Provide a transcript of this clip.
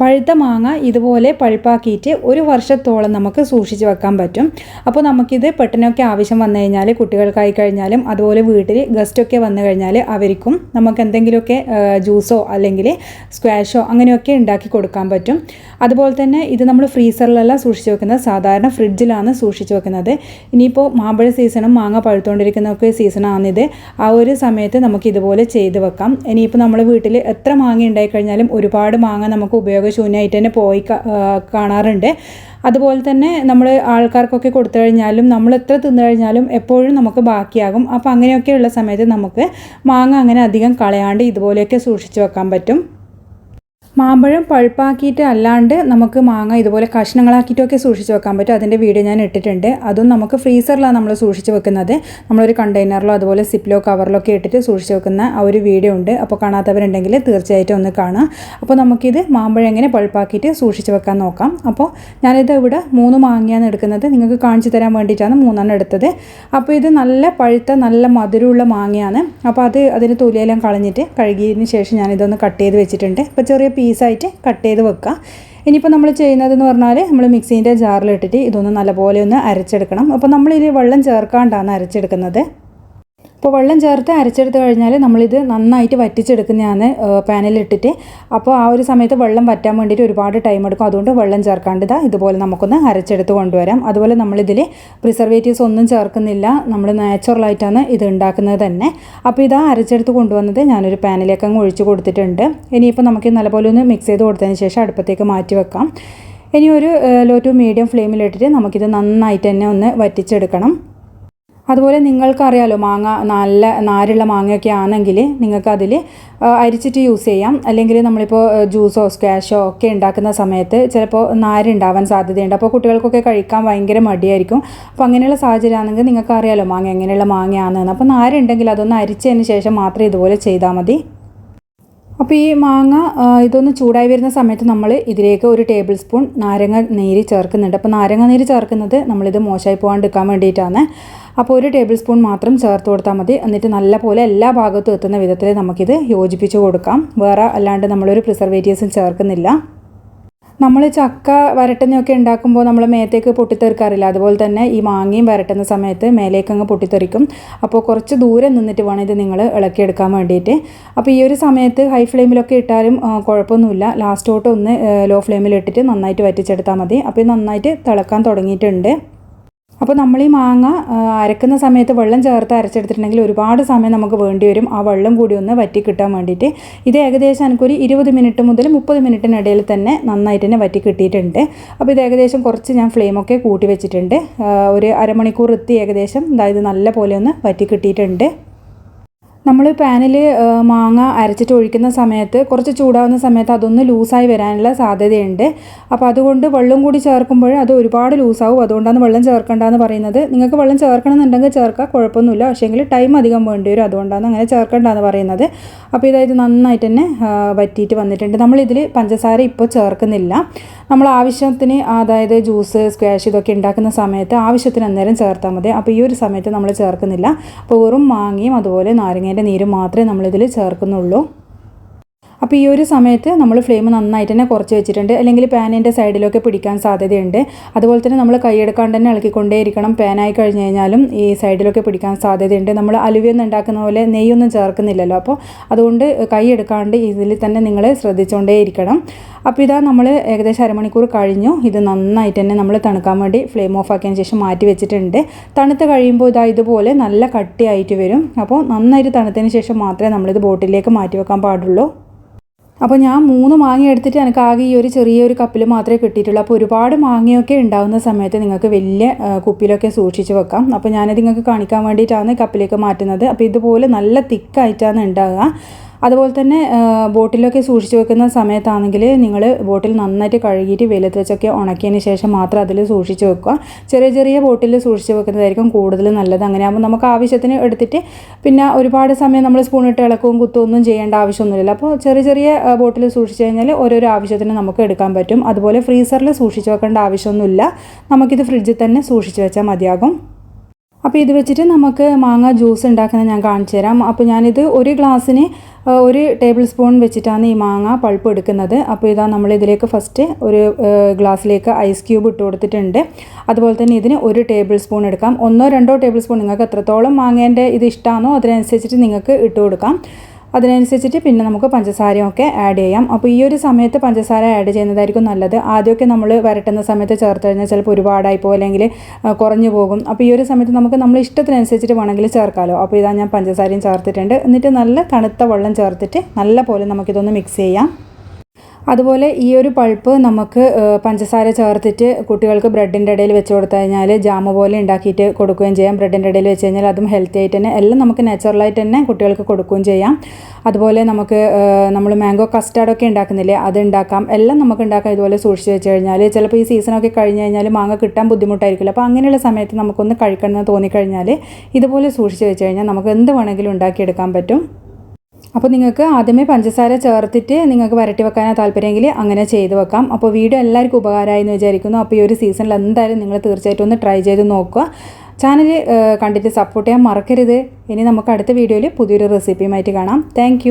പഴുത്ത മാങ്ങ ഇതുപോലെ പഴുപ്പാക്കിയിട്ട് ഒരു വർഷത്തോളം നമുക്ക് സൂക്ഷിച്ച് വെക്കാൻ പറ്റും. അപ്പോൾ നമുക്കിത് പെട്ടെന്നൊക്കെ ആവശ്യം വന്നു കഴിഞ്ഞാൽ കുട്ടികൾക്കായി കഴിഞ്ഞാലും അതുപോലെ വീട്ടിൽ ഗസ്റ്റൊക്കെ വന്നു കഴിഞ്ഞാൽ അവർക്കും നമുക്ക് എന്തെങ്കിലുമൊക്കെ ജ്യൂസോ അല്ലെങ്കിൽ സ്ക്വാഷോ അങ്ങനെയൊക്കെ ഉണ്ടാക്കി കൊടുക്കാൻ പറ്റും. അതുപോലെ തന്നെ ഇത് നമ്മൾ ഫ്രീസറിലല്ല സൂക്ഷിച്ച് വെക്കുന്നത്, സാധാരണ ഫ്രിഡ്ജിലാണ് സൂക്ഷിച്ച് വെക്കുന്നത്. ഇനിയിപ്പോൾ മാമ്പഴ സീസണും മാങ്ങ പഴുത്തുകൊണ്ടിരിക്കുന്നൊക്കെ സീസണാണിത്. ആ ഒരു സമയത്ത് നമുക്ക് ഇതുപോലെ ചെയ്ത് വെക്കാം. ഇനിയിപ്പോൾ നമ്മുടെ വീട്ടിൽ എത്ര മാങ്ങ ഉണ്ടായിക്കഴിഞ്ഞാലും ഒരുപാട് മാങ്ങ നമുക്ക് ഉപയോഗശൂന്യമായിട്ട് തന്നെ പോയി കാണാറുണ്ട്. അതുപോലെ തന്നെ നമ്മൾ ആൾക്കാർക്കൊക്കെ കൊടുത്തു കഴിഞ്ഞാലും നമ്മൾ എത്ര തിന്നു കഴിഞ്ഞാലും എപ്പോഴും നമുക്ക് ബാക്കിയാകും. അപ്പോൾ അങ്ങനെയൊക്കെയുള്ള സമയത്ത് നമുക്ക് മാങ്ങ അങ്ങനെ അധികം കളയാണ്ട് ഇതുപോലെയൊക്കെ സൂക്ഷിച്ച് വെക്കാൻ പറ്റും. മാമ്പഴം പഴുപ്പാക്കിയിട്ട് അല്ലാണ്ട് നമുക്ക് മാങ്ങ ഇതുപോലെ കഷ്ണങ്ങളാക്കിയിട്ടൊക്കെ സൂക്ഷിച്ച് വെക്കാൻ പറ്റും. അതിൻ്റെ വീഡിയോ ഞാൻ ഇട്ടിട്ടുണ്ട്. അതും നമുക്ക് ഫ്രീസറിലാണ് നമ്മൾ സൂക്ഷിച്ച് വെക്കുന്നത്. നമ്മളൊരു കണ്ടെയ്നറിലോ അതുപോലെ സിപ്പിലോ കവറിലൊക്കെ ഇട്ടിട്ട് സൂക്ഷിച്ച് വെക്കുന്ന ആ ഒരു വീഡിയോ ഉണ്ട്. അപ്പോൾ കാണാത്തവരുണ്ടെങ്കിൽ തീർച്ചയായിട്ടും ഒന്ന് കാണാം. അപ്പോൾ നമുക്കിത് മാമ്പഴം എങ്ങനെ പഴുപ്പാക്കിയിട്ട് സൂക്ഷിച്ച് വെക്കാൻ നോക്കാം. അപ്പോൾ ഞാനിത് ഇവിടെ 3 മാങ്ങയാണ് എടുക്കുന്നത്. നിങ്ങൾക്ക് കാണിച്ചു തരാൻ വേണ്ടിയിട്ടാണ് 3 എടുത്തത്. അപ്പോൾ ഇത് നല്ല പഴുത്ത നല്ല മധുരമുള്ള മാങ്ങയാണ്. അപ്പോൾ അതിന് തൊലിയെല്ലാം കളഞ്ഞിട്ട് കഴുകിയതിന് ശേഷം ഞാനിതൊന്ന് കട്ട് ചെയ്ത് വെച്ചിട്ടുണ്ട്. ഇപ്പോൾ ചെറിയ പീസായിട്ട് കട്ട് ചെയ്ത് വെക്കുക. ഇനിയിപ്പോൾ നമ്മൾ ചെയ്യുന്നതെന്ന് പറഞ്ഞാൽ നമ്മൾ മിക്സീൻ്റെ ജാറിലിട്ടിട്ട് ഇതൊന്ന് നല്ലപോലെ ഒന്ന് അരച്ചെടുക്കണം. അപ്പോൾ നമ്മളിതിൽ വെള്ളം ചേർക്കാണ്ടാണ് അരച്ചെടുക്കുന്നത്. അപ്പോൾ വെള്ളം ചേർത്ത് അരച്ചെടുത്ത് കഴിഞ്ഞാൽ നമ്മളിത് നന്നായിട്ട് വറ്റിച്ചെടുക്കുന്നതാണ് പാനിലിട്ടിട്ട്. അപ്പോൾ ആ ഒരു സമയത്ത് വെള്ളം വറ്റാൻ വേണ്ടിയിട്ട് ഒരുപാട് ടൈം എടുക്കും. അതുകൊണ്ട് വെള്ളം ചേർക്കാണ്ട് ഇതുപോലെ നമുക്കൊന്ന് അരച്ചെടുത്ത് കൊണ്ടുവരാം. അതുപോലെ നമ്മളിതിൽ പ്രിസർവേറ്റീവ്സ് ഒന്നും ചേർക്കുന്നില്ല, നമ്മൾ നാച്ചുറലായിട്ടാണ് ഇത് ഉണ്ടാക്കുന്നത് തന്നെ. അപ്പോൾ ഇതാ അരച്ചെടുത്ത് കൊണ്ടുവന്നത് ഞാനൊരു പാനിലേക്ക് അങ്ങ് ഒഴിച്ച് കൊടുത്തിട്ടുണ്ട്. ഇനിയിപ്പോൾ നമുക്ക് നല്ലപോലെ ഒന്ന് മിക്സ് ചെയ്ത് കൊടുത്തതിന് ശേഷം അടുപ്പത്തേക്ക് മാറ്റി വെക്കാം. ഇനി ഒരു ലോ ടു മീഡിയം ഫ്ലെയിമിലിട്ടിട്ട് നമുക്കിത് നന്നായിട്ട് തന്നെ ഒന്ന് വറ്റിച്ചെടുക്കണം. അതുപോലെ നിങ്ങൾക്കറിയാലോ മാങ്ങ നല്ല നാരുള്ള മാങ്ങയൊക്കെ ആണെങ്കിൽ നിങ്ങൾക്കതിൽ അരിച്ചിട്ട് യൂസ് ചെയ്യാം. അല്ലെങ്കിൽ നമ്മളിപ്പോൾ ജ്യൂസോ സ്ക്വാഷോ ഒക്കെ ഉണ്ടാക്കുന്ന സമയത്ത് ചിലപ്പോൾ നാരുണ്ടാവാൻ സാധ്യതയുണ്ട്. അപ്പോൾ കുട്ടികൾക്കൊക്കെ കഴിക്കാൻ ഭയങ്കര മടിയായിരിക്കും. അപ്പോൾ അങ്ങനെയുള്ള സാഹചര്യമാണെങ്കിൽ നിങ്ങൾക്കറിയാലോ മാങ്ങ എങ്ങനെയുള്ള മാങ്ങയാണെന്ന്. അപ്പോൾ നാരുണ്ടെങ്കിൽ അതൊന്ന് അരിച്ചതിന് ശേഷം മാത്രം ഇതുപോലെ ചെയ്താൽ മതി. അപ്പോൾ ഈ മാങ്ങ ഇതൊന്ന് ചൂടായി വരുന്ന സമയത്ത് നമ്മൾ ഇതിലേക്ക് 1 ടേബിൾ സ്പൂൺ നാരങ്ങ നീര് ചേർക്കുന്നുണ്ട്. അപ്പോൾ നാരങ്ങ നീര് ചേർക്കുന്നത് നമ്മളിത് മോശമായി പോകാണ്ടിരിക്കാൻ വേണ്ടിയിട്ടാണ്. അപ്പോൾ 1 ടേബിൾ സ്പൂൺ മാത്രം ചേർത്ത് കൊടുത്താൽ മതി. എന്നിട്ട് നല്ലപോലെ എല്ലാ ഭാഗത്തും എത്തുന്ന വിധത്തിൽ നമുക്കിത് യോജിപ്പിച്ച് കൊടുക്കാം. വേറെ അല്ലാണ്ട് നമ്മളൊരു പ്രിസർവേറ്റീവ്സും ചേർക്കുന്നില്ല. നമ്മൾ ചക്ക വരട്ടുന്നതൊക്കെ ഉണ്ടാക്കുമ്പോൾ നമ്മൾ മേത്തേക്ക് പൊട്ടിത്തെറിക്കാറില്ല, അതുപോലെ തന്നെ ഈ മാങ്ങയും വരട്ടുന്ന സമയത്ത് മേലേക്ക് അങ്ങ് പൊട്ടിത്തെറിക്കും. അപ്പോൾ കുറച്ച് ദൂരം നിന്നിട്ട് വേണം ഇത് നിങ്ങൾ ഇളക്കിയെടുക്കാൻ വേണ്ടിയിട്ട്. അപ്പോൾ ഈ ഒരു സമയത്ത് ഹൈ ഫ്ലെയിമിലൊക്കെ ഇട്ടാലും കുഴപ്പമൊന്നുമില്ല. ലാസ്റ്റോട്ട് ഒന്ന് ലോ ഫ്ലെയിമിലിട്ടിട്ട് നന്നായിട്ട് വറ്റിച്ചെടുത്താൽ മതി. അപ്പോൾ നന്നായിട്ട് തിളക്കാൻ തുടങ്ങിയിട്ടുണ്ട്. അപ്പോൾ നമ്മൾ ഈ മാങ്ങ അരക്കുന്ന സമയത്ത് വെള്ളം ചേർത്ത് അരച്ചെടുത്തിട്ടുണ്ടെങ്കിൽ ഒരുപാട് സമയം നമുക്ക് വേണ്ടി വരും ആ വെള്ളം കൂടി ഒന്ന് വറ്റി കിട്ടാൻ വേണ്ടിയിട്ട്. ഇത് ഏകദേശം എനിക്കൊരു 20 മിനിറ്റ് മുതൽ 30 മിനിറ്റിനിടയിൽ തന്നെ നന്നായിട്ട് തന്നെ വറ്റി കിട്ടിയിട്ടുണ്ട്. അപ്പോൾ ഇത് ഏകദേശം കുറച്ച് ഞാൻ ഫ്ലെയിമൊക്കെ കൂട്ടി വെച്ചിട്ടുണ്ട്. ഒരു അരമണിക്കൂർ എത്തി ഏകദേശം ഇത് നല്ല പോലെ ഒന്ന് വറ്റി കിട്ടിയിട്ടുണ്ട്. നമ്മൾ പാനിൽ മാങ്ങ അരച്ചിട്ട് ഒഴിക്കുന്ന സമയത്ത് കുറച്ച് ചൂടാവുന്ന സമയത്ത് അതൊന്ന് ലൂസായി വരാനുള്ള സാധ്യതയുണ്ട്. അപ്പോൾ അതുകൊണ്ട് വെള്ളം കൂടി ചേർക്കുമ്പോൾ അത് ഒരുപാട് ലൂസാവും. അതുകൊണ്ടാണ് വെള്ളം ചേർക്കേണ്ടതെന്ന് പറയുന്നത്. നിങ്ങൾക്ക് വെള്ളം ചേർക്കണമെന്നുണ്ടെങ്കിൽ ചേർക്കുക, കുഴപ്പമൊന്നുമില്ല. പക്ഷേങ്കിൽ ടൈം അധികം വേണ്ടി വരും, അതുകൊണ്ടാണ് അങ്ങനെ ചേർക്കേണ്ടതെന്ന് പറയുന്നത്. അപ്പോൾ ഇതായത് നന്നായിട്ട് തന്നെ വറ്റിയിട്ട് വന്നിട്ടുണ്ട്. നമ്മളിതിൽ പഞ്ചസാര ഇപ്പോൾ ചേർക്കുന്നില്ല. നമ്മൾ ആവശ്യത്തിന്, അതായത് ജ്യൂസ് സ്ക്വാഷ് ഇതൊക്കെ ഉണ്ടാക്കുന്ന സമയത്ത് ആവശ്യത്തിന് അന്നേരം ചേർത്താൽ മതി. അപ്പോൾ ഈ ഒരു സമയത്ത് നമ്മൾ ചേർക്കുന്നില്ല. അപ്പോൾ വെറും മാങ്ങയും അതുപോലെ നാരങ്ങേൻ്റെ നീരും മാത്രമേ നമ്മളിതിൽ ചേർക്കുന്നുള്ളൂ. അപ്പോൾ ഈ ഒരു സമയത്ത് നമ്മൾ ഫ്ലെയിം നന്നായിട്ട് തന്നെ കുറച്ച് വെച്ചിട്ടുണ്ട്, അല്ലെങ്കിൽ പാനിൻ്റെ സൈഡിലൊക്കെ പിടിക്കാൻ സാധ്യതയുണ്ട്. അതുപോലെ തന്നെ നമ്മൾ കൈയെടുക്കാണ്ട് തന്നെ ഇളക്കിക്കൊണ്ടേയിരിക്കണം. പാനായി കഴിഞ്ഞ് കഴിഞ്ഞാലും ഈ സൈഡിലൊക്കെ പിടിക്കാൻ സാധ്യതയുണ്ട്. നമ്മൾ അലുവയൊന്നും ഉണ്ടാക്കുന്ന പോലെ നെയ്യൊന്നും ചേർക്കുന്നില്ലല്ലോ. അപ്പോൾ അതുകൊണ്ട് കൈയെടുക്കാണ്ട് ഇതിൽ തന്നെ നിങ്ങൾ ശ്രദ്ധിച്ചുകൊണ്ടേയിരിക്കണം. അപ്പോൾ ഇതാ നമ്മൾ ഏകദേശം അരമണിക്കൂർ കഴിഞ്ഞു. ഇത് നന്നായിട്ട് തന്നെ നമ്മൾ തണുക്കാൻ വേണ്ടി ഫ്ലെയിം ഓഫ് ആക്കിയതിന് ശേഷം മാറ്റി വെച്ചിട്ടുണ്ട്. തണുത്ത് കഴിയുമ്പോൾ ഇതുപോലെ നല്ല കട്ടിയായിട്ട് വരും. അപ്പോൾ നന്നായിട്ട് തണുത്തതിന് ശേഷം മാത്രമേ നമ്മളിത് ബോട്ടിലേക്ക് മാറ്റി വെക്കാൻ പാടുള്ളൂ. അപ്പോൾ ഞാൻ 3 മാങ്ങ എടുത്തിട്ട് എനിക്ക് ആകെ ഈ ഒരു ചെറിയൊരു കപ്പിൽ മാത്രമേ കിട്ടിയിട്ടുള്ളൂ. അപ്പോൾ ഒരുപാട് മാങ്ങയൊക്കെ ഉണ്ടാകുന്ന സമയത്ത് നിങ്ങൾക്ക് വലിയ കുപ്പിയിലൊക്കെ സൂക്ഷിച്ച് വെക്കാം. അപ്പോൾ ഞാനത് നിങ്ങൾക്ക് കാണിക്കാൻ വേണ്ടിയിട്ടാണ് കപ്പിലേക്ക് മാറ്റുന്നത്. അപ്പോൾ ഇതുപോലെ നല്ല തിക്കായിട്ടാണ് ഉണ്ടാകുക. അതുപോലെ തന്നെ ബോട്ടിലൊക്കെ സൂക്ഷിച്ച് വെക്കുന്ന സമയത്താണെങ്കിൽ നിങ്ങൾ ബോട്ടിൽ നന്നായിട്ട് കഴുകിയിട്ട് വെയിലത്ത് വെച്ചൊക്കെ ഉണക്കിയതിന് ശേഷം മാത്രം അതിൽ സൂക്ഷിച്ച് വെക്കുക. ചെറിയ ചെറിയ ബോട്ടിൽ സൂക്ഷിച്ച് വെക്കുന്നതായിരിക്കും കൂടുതൽ നല്ലത്. അങ്ങനെ ആകുമ്പോൾ നമുക്ക് ആവശ്യത്തിന് എടുത്തിട്ട് പിന്നെ ഒരുപാട് സമയം നമ്മൾ സ്പൂണിട്ട് ഇളക്കവും കുത്തും ഒന്നും ചെയ്യേണ്ട ആവശ്യമൊന്നുമില്ല. അപ്പോൾ ചെറിയ ചെറിയ ബോട്ടിൽ സൂക്ഷിച്ച് കഴിഞ്ഞാൽ ഓരോരോ ആവശ്യത്തിന് നമുക്ക് എടുക്കാൻ പറ്റും. അതുപോലെ ഫ്രീസറിൽ സൂക്ഷിച്ച് വെക്കേണ്ട ആവശ്യമൊന്നുമില്ല. നമുക്കിത് ഫ്രിഡ്ജിൽ തന്നെ സൂക്ഷിച്ച് വെച്ചാൽ മതിയാകും. അപ്പോൾ ഇത് വെച്ചിട്ട് നമുക്ക് മാങ്ങ ജ്യൂസ് ഉണ്ടാക്കുന്നത് ഞാൻ കാണിച്ചു തരാം. അപ്പോൾ ഞാനിത് ഒരു ഗ്ലാസ്സിന് 1 ടേബിൾ സ്പൂൺ വെച്ചിട്ടാണ് ഈ മാങ്ങ പൾപ്പ് എടുക്കുന്നത്. അപ്പോൾ ഇതാ നമ്മളിതിലേക്ക് ഫസ്റ്റ് ഒരു ഗ്ലാസ്സിലേക്ക് ഐസ് ക്യൂബ് ഇട്ട് കൊടുത്തിട്ടുണ്ട്. അതുപോലെ തന്നെ ഇതിന് 1 ടേബിൾ സ്പൂൺ എടുക്കാം. 1-2 ടേബിൾ സ്പൂൺ നിങ്ങൾക്ക് എത്രത്തോളം മാങ്ങേൻ്റെ ഇത് ഇഷ്ടമാണോ അതിനനുസരിച്ചിട്ട് നിങ്ങൾക്ക് ഇട്ട് കൊടുക്കാം. അതിനനുസരിച്ചിട്ട് പിന്നെ നമുക്ക് പഞ്ചസാരയൊക്കെ ആഡ് ചെയ്യാം. അപ്പോൾ ഈ ഒരു സമയത്ത് പഞ്ചസാര ആഡ് ചെയ്യുന്നതായിരിക്കും നല്ലത്. ആദ്യമൊക്കെ നമ്മൾ വരട്ടുന്ന സമയത്ത് ചേർത്ത് കഴിഞ്ഞാൽ ചിലപ്പോൾ ഒരുപാടായി പോകും, അല്ലെങ്കിൽ കുറഞ്ഞു പോകും. അപ്പോൾ ഈ ഒരു സമയത്ത് നമുക്ക് നമ്മൾ ഇഷ്ടത്തിനനുസരിച്ചിട്ട് വേണമെങ്കിൽ ചേർക്കാമല്ലോ. അപ്പോൾ ഇതാ ഞാൻ പഞ്ചസാരയും ചേർത്തിട്ടുണ്ട്. എന്നിട്ട് നല്ല തണുത്ത വെള്ളം ചേർത്തിട്ട് നല്ല പോലെ നമുക്കിതൊന്ന് മിക്സ് ചെയ്യാം. അതുപോലെ ഈ ഒരു പൾപ്പ് നമുക്ക് പഞ്ചസാര ചേർത്തിട്ട് കുട്ടികൾക്ക് ബ്രെഡിൻ്റെ ഇടയിൽ വെച്ച് കൊടുത്തു കഴിഞ്ഞാൽ ജാമ് പോലെ ഉണ്ടാക്കിയിട്ട് കൊടുക്കുകയും ചെയ്യാം. ബ്രെഡിൻ്റെ ഇടയിൽ വെച്ച് കഴിഞ്ഞാൽ അതും ഹെൽത്തി ആയിട്ട് തന്നെ എല്ലാം നമുക്ക് നാച്ചുറലായിട്ട് തന്നെ കുട്ടികൾക്ക് കൊടുക്കുകയും ചെയ്യാം. അതുപോലെ നമുക്ക് നമ്മൾ മാംഗോ കസ്റ്റാർഡൊക്കെ ഉണ്ടാക്കുന്നില്ലേ, അത് ഉണ്ടാക്കാം. എല്ലാം നമുക്ക് ഉണ്ടാക്കാം ഇതുപോലെ സൂക്ഷിച്ച് വെച്ച് കഴിഞ്ഞാൽ. ചിലപ്പോൾ ഈ സീസണൊക്കെ കഴിഞ്ഞ് കഴിഞ്ഞാൽ മാങ്ങ കിട്ടാൻ ബുദ്ധിമുട്ടായിരിക്കില്ല. അപ്പോൾ അങ്ങനെയുള്ള സമയത്ത് നമുക്കൊന്ന് കഴിക്കണമെന്ന് തോന്നിക്കഴിഞ്ഞാൽ ഇതുപോലെ സൂക്ഷിച്ച് വെച്ച് കഴിഞ്ഞാൽ നമുക്ക് എന്ത് വേണമെങ്കിലും ഉണ്ടാക്കിയെടുക്കാൻ പറ്റും. അപ്പോൾ നിങ്ങൾക്ക് ആദ്യമേ പഞ്ചസാര ചേർത്തിട്ട് നിങ്ങൾക്ക് വരട്ടി വെക്കാനാണ് താല്പര്യമെങ്കിൽ അങ്ങനെ ചെയ്ത് വെക്കാം. അപ്പോൾ വീഡിയോ എല്ലാവർക്കും ഉപകാരമായി എന്ന് വിചാരിക്കുന്നു. അപ്പോൾ ഈ ഒരു സീസണിൽ എന്തായാലും നിങ്ങൾ തീർച്ചയായിട്ടും ഒന്ന് ട്രൈ ചെയ്ത് നോക്കുക. ചാനൽ കണ്ടിട്ട് സപ്പോർട്ട് ചെയ്യാൻ മറക്കരുത്. ഇനി നമുക്ക് അടുത്ത വീഡിയോയിൽ പുതിയൊരു റെസിപ്പിയുമായിട്ട് കാണാം. താങ്ക്